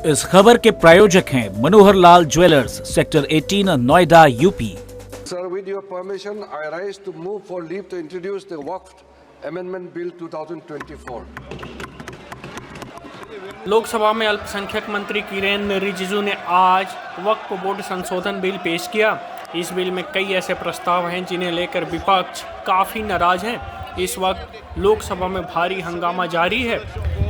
इस खबर के प्रायोजक हैं Manohar Lal jewellers, sector 18, Noida, UP. Sir, with your permission, I rise to move for leave to introduce the Waqf Amendment Bill 2024. Lok Sabha में अल्पसंख्यक मंत्री किरेन रिजिजू ने आज वक्फ बोर्ड संशोधन बिल पेश किया। इस बिल में कई ऐसे प्रस्ताव हैं जिन्हें लेकर विपक्ष काफ़ी नाराज हैं। इस वक्त लोकसभा में भारी हंगामा जारी है।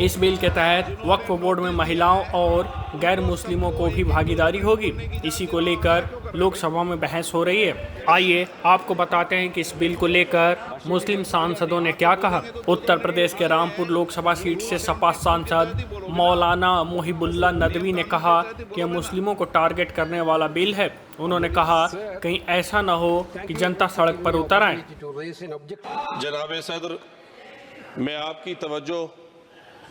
इस बिल के तहत वक्फ बोर्ड में महिलाओं और गैर मुस्लिमों को भी भागीदारी होगी। इसी को लेकर लोकसभा में बहस हो रही है। आइए आपको बताते हैं कि इस बिल को लेकर मुस्लिम सांसदों ने क्या कहा। उत्तर प्रदेश के रामपुर लोकसभा सीट से सपा सांसद मौलाना मुहिबुल्लाह नदवी ने कहा कि मुस्लिमों को टारगेट करने वाला बिल है। उन्होंने कहा कहीं ऐसा न हो कि जनता सड़क पर उतर आए। जनाब सदर, मैं आपकी तवज्जो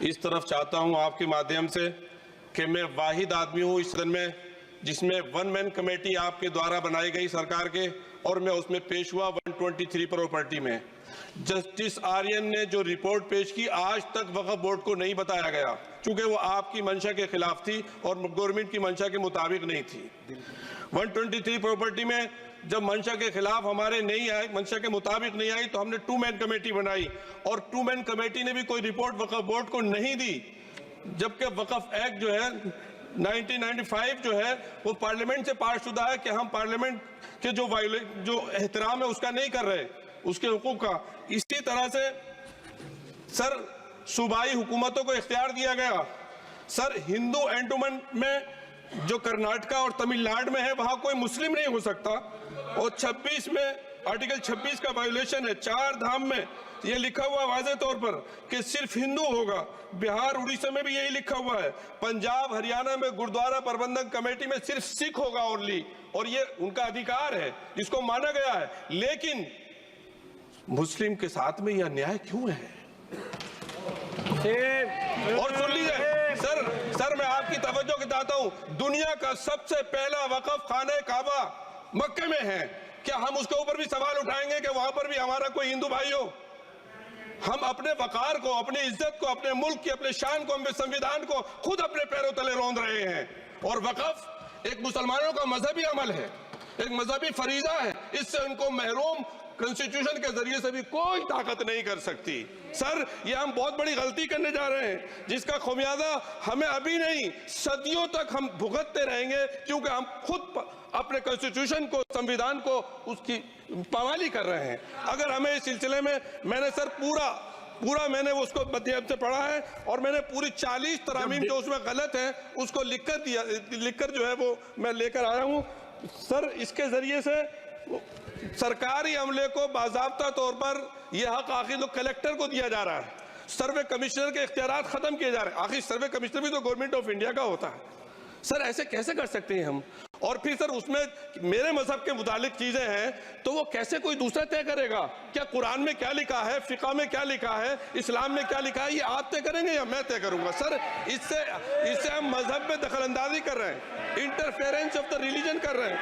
इस तरफ चाहता हूं आपके माध्यम से कि मैं वाहिद आदमी हूं इस सदन में जिसमें वन मैन कमेटी आपके द्वारा बनाई गई सरकार के, और मैं उसमें पेश हुआ 123 प्रॉपर्टी में। जस्टिस आर्यन ने जो रिपोर्ट पेश की आज तक वक्फ बोर्ड को नहीं बताया गया, क्योंकि वो आपकी मंशा के खिलाफ थी और गवर्नमेंट की मंशा के मुताबिक नहीं थी। 123 प्रॉपर्टी में जब मंशा के खिलाफ हमारे नहीं आई, मंशा के मुताबिक नहीं आई, तो हमने 2 मैन कमेटी बनाई और 2 मैन कमेटी ने भी कोई रिपोर्ट वक्फ बोर्ड को नहीं दी। जबकि वक्फ एक्ट जो है 1995 जो है वो पार्लियामेंट से पास शुदा है कि हम पार्लियामेंट के जो एहतराम है उसका नहीं कर रहे, उसके हुकूक का। इसी तरह से सर सूबाई हुकूमतों को इख्तियार दिया गया। सर हिंदू एंडोमेंट में जो कर्नाटका और तमिलनाडु में है वहां कोई मुस्लिम नहीं हो सकता, और 26 में आर्टिकल 26 का वायोलेशन है। 4 धाम में ये लिखा हुआ वाज़े तौर पर कि सिर्फ हिंदू होगा। बिहार उड़ीसा में भी यही लिखा हुआ है। पंजाब हरियाणा में गुरुद्वारा प्रबंधक कमेटी में सिर्फ सिख होगा ओनली, और ये उनका अधिकार है जिसको माना गया है। लेकिन मुस्लिम के साथ में यह अन्याय क्यों है? और सुन लीजिए सर मैं आपकी तवज्जो के चाहता हूं, दुनिया का सबसे पहला वक्फ खाने काबा मक्के में है। क्या हम उसके ऊपर भी सवाल उठाएंगे कि वहां पर भी हमारा कोई हिंदू भाई हो? हम अपने वकार को, अपनी इज्जत को, अपने मुल्क की, अपने शान को, अपने संविधान को खुद अपने पैरों तले रौंद रहे हैं। और वक्फ एक मुसलमानों का मजहबी अमल है, एक मजहबी फरीजा है। इससे उनको महरूम कॉन्स्टिट्यूशन के जरिए से भी कोई ताकत नहीं कर सकती। सर ये हम बहुत बड़ी गलती करने जा रहे हैं जिसका खुमियाजा हमें अभी नहीं सदियों तक हम भुगतते रहेंगे, क्योंकि हम खुद अपने कॉन्स्टिट्यूशन को, संविधान को, उसकी पामाली कर रहे हैं। अगर हमें इस सिलसिले में मैंने सर पूरा मैंने उसको मध्यम से पढ़ा है और मैंने पूरी 40 तरामीम जो उसमें गलत है उसको लिखकर जो है वो मैं लेकर आया हूँ। सर इसके जरिए से सरकारी अमले को बाज़ाब्ता तौर पर यह हक आखिर कलेक्टर को दिया जा रहा है। सर्वे कमिश्नर के इख्तियारात खत्म किए जा रहे हैं। आखिर सर्वे कमिश्नर भी तो गवर्नमेंट ऑफ इंडिया का होता है। सर ऐसे कैसे कर सकते हैं हम? और फिर सर उसमें मेरे मजहब के मुतालिक चीजें हैं तो वो कैसे कोई दूसरा तय करेगा? क्या कुरान में क्या लिखा है, फिक़ा में क्या लिखा है, इस्लाम में क्या लिखा है, ये आप तय करेंगे या मैं तय करूंगा? सर इससे हम मजहब में दखल अंदाजी कर रहे हैं, इंटरफेरेंस ऑफ द रिलीजन कर रहे हैं।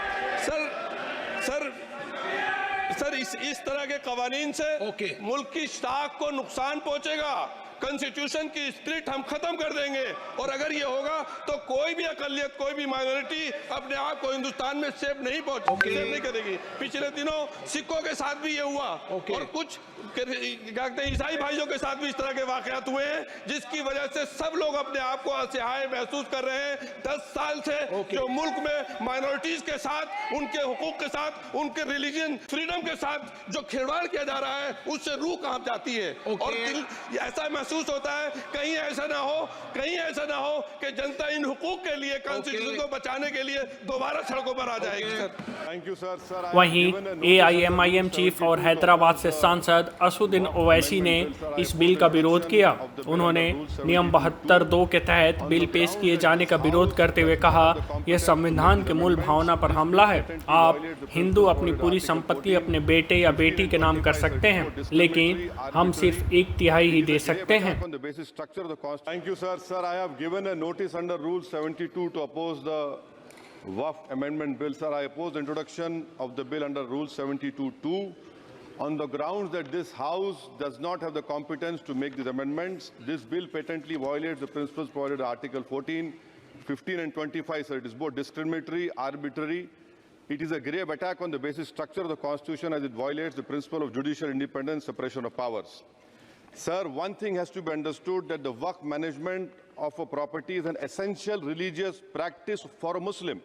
सर इस तरह के कवानीन से मुल्क की साख को नुकसान पहुंचेगा। कॉन्स्टिट्यूशन की स्पिरिट हम खत्म कर देंगे, और अगर ये होगा तो कोई भी अकलियत, कोई भी माइनॉरिटी अपने आप को हिंदुस्तान में सेफ नहीं करेगी। पिछले दिनों सिखों के साथ भी ये हुआ, और कुछ ईसाई भाइयों के साथ भी इस तरह के वाकयात हुए हैं, जिसकी वजह से सब लोग अपने आप को असहाय महसूस कर रहे हैं। 10 साल से जो मुल्क में माइनॉरिटीज के साथ, उनके हुकूक के साथ, उनके रिलीजन फ्रीडम के साथ जो खिलवाड़ किया जा रहा है, उससे रूह कांप जाती है। और दिल ऐसा महसूस होता है कहीं ऐसा ना हो कि जनता इन हुकूक के लिए, कॉन्स्टिट्यूशन को बचाने के लिए दोबारा सड़कों पर आ जाएगी। Thank you sir. वहीं AIMIM चीफ और हैदराबाद से सांसद असुद्दीन ओवैसी ने इस बिल का विरोध किया। उन्होंने नियम 72(2) के तहत बिल पेश किए जाने का विरोध करते हुए कहा, यह संविधान के मूल भावना पर हमला है। आप हिंदू अपनी पूरी संपत्ति अपने बेटे या बेटी के नाम कर सकते हैं, लेकिन हम सिर्फ 1/3 ही दे सकते हैं। Thank you, sir. Sir, I have given a notice under Rule 72 to oppose the Waqf Amendment Bill. Sir, I oppose the introduction of the bill under Rule 72(2) on the grounds that this House does not have the competence to make these amendments. This bill patently violates the principles provided in Article 14 15 and 25, sir, it is both discriminatory, arbitrary. It is a grave attack on the basic structure of the Constitution as it violates the principle of judicial independence, separation of powers. Sir, one thing has to be understood, that the Waqf management of a property is an essential religious practice for a Muslim.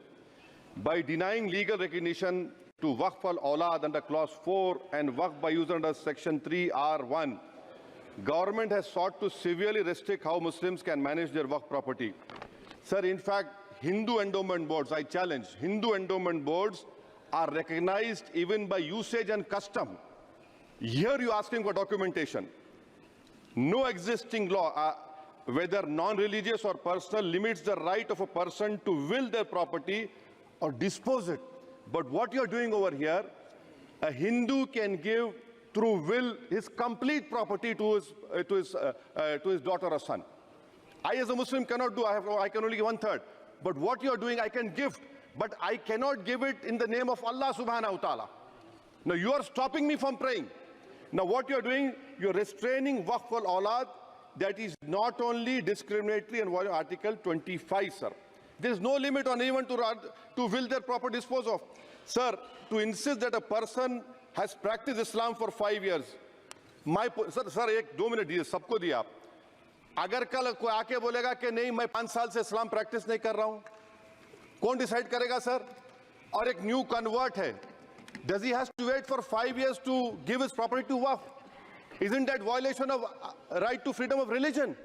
By denying legal recognition to Waqf al-Awlad under Clause 4 and Waqf by user under Section 3R1, government has sought to severely restrict how Muslims can manage their Waqf property. Sir, in fact, Hindu endowment boards, I challenge, Hindu endowment boards are recognized even by usage and custom. Here you are asking for documentation. No existing law, whether non-religious or personal, limits the right of a person to will their property or dispose it. But what you are doing over here, a Hindu can give through will his complete property to his daughter or son. I as a Muslim cannot do, I can only give 1/3. But what you are doing, I can gift, but I cannot give it in the name of Allah subhanahu wa ta'ala. Now you are stopping me from praying. Now what you are doing, you are restraining Waqf al-Awlad. That is not only discriminatory and violating Article 25, sir. There is no limit on anyone to will their property dispose of. Sir, to insist that a person has practiced Islam for 5 years, sir, एक 2 minute दिए, सबको दिया आप. अगर कल कोई आके बोलेगा कि नहीं मैं 5 साल से इस्लाम प्रैक्टिस नहीं कर रहा हूं, कौन डिसाइड करेगा सर? और एक न्यू कन्वर्ट है, does he has to wait for 5 years to give his property to Waqf? Isn't that violation of right to freedom of religion?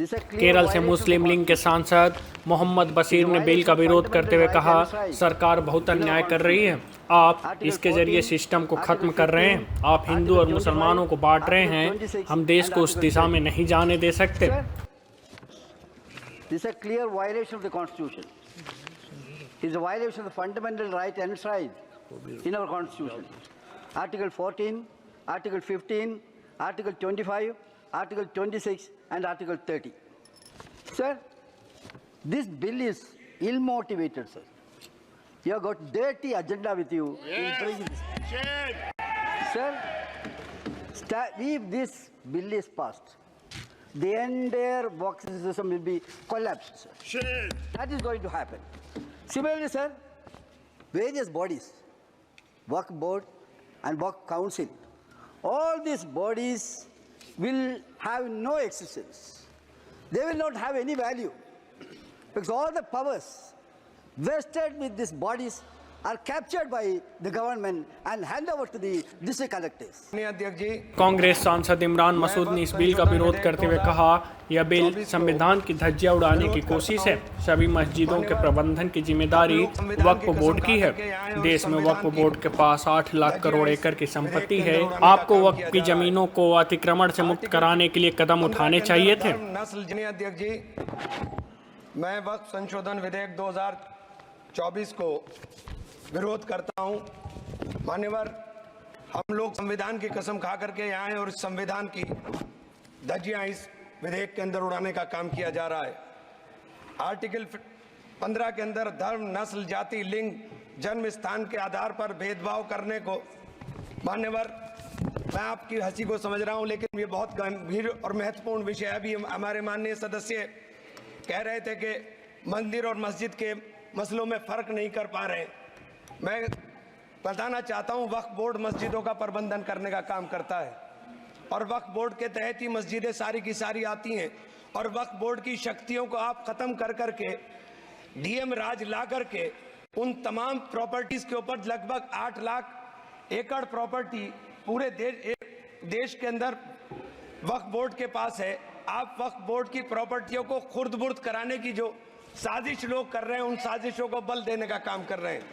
Kerala से मुस्लिम लीग के सांसद मोहम्मद बशीर ने बिल का विरोध करते हुए कहा, सरकार बहुत अन्याय कर रही है, आप इसके जरिए सिस्टम को खत्म कर रहे हैं, आप हिंदू और मुसलमानों को बांट रहे हैं, हम देश को उस दिशा में नहीं जाने दे सकते. This is a clear violation of the Constitution. It is a violation of the fundamental right enshrined in our Constitution. Article 14, Article 15, Article 25, Article 26 and Article 30. Sir, this bill is ill-motivated, sir. You have got dirty agenda with you. Yes. Sir, if this bill is passed, the entire box system will be collapsed, sir. That is going to happen. Similarly, sir, various bodies, Waqf Board and Waqf Council, all these bodies will have no existence. They will not have any value because all the powers vested with these bodies are captured by the government and hand over to the district collectors. Congress सांसद इमरान मसूद ने इस bill का विरोध करते हुए कहा, यह bill संविधान की धज्जियां उड़ाने की कोशिश है. सभी मस्जिदों के प्रबंधन की जिम्मेदारी वक्फ बोर्ड की है. देश में वक्फ बोर्ड के पास 8 लाख करोड़ एकड़ की संपत्ति है. आपको वक्फ की जमीनों को अतिक्रमण से मुक्त कराने के लिए कदम उठाने चाहिए थे. मैं वक्फ संशोधन विधेयक 2024 को विरोध करता हूं. मान्यवर, हम लोग संविधान की कसम खा करके यहाँ हैं और इस संविधान की धज्जियां इस विधेयक के अंदर उड़ाने का काम किया जा रहा है. आर्टिकल 15 के अंदर धर्म, नस्ल, जाति, लिंग, जन्म स्थान के आधार पर भेदभाव करने को, मान्यवर, मैं आपकी हंसी को समझ रहा हूं, लेकिन ये बहुत गंभीर और महत्वपूर्ण विषय है. अभी हमारे माननीय सदस्य कह रहे थे कि मंदिर और मस्जिद के मसलों में फर्क नहीं कर पा रहे. मैं बताना चाहता हूं, वक्फ बोर्ड मस्जिदों का प्रबंधन करने का काम करता है और वक्फ बोर्ड के तहत ही मस्जिदें सारी की सारी आती हैं. और वक्फ बोर्ड की शक्तियों को आप खत्म कर करके डीएम राज ला करके उन तमाम प्रॉपर्टीज के ऊपर लगभग 8 लाख एकड़ प्रॉपर्टी पूरे देश के अंदर वक्फ बोर्ड के पास है. आप वक्फ बोर्ड की प्रॉपर्टियों को खुर्द-बुर्द कराने की जो साजिश लोग कर रहे हैं, उन साजिशों को बल देने का काम कर रहे हैं.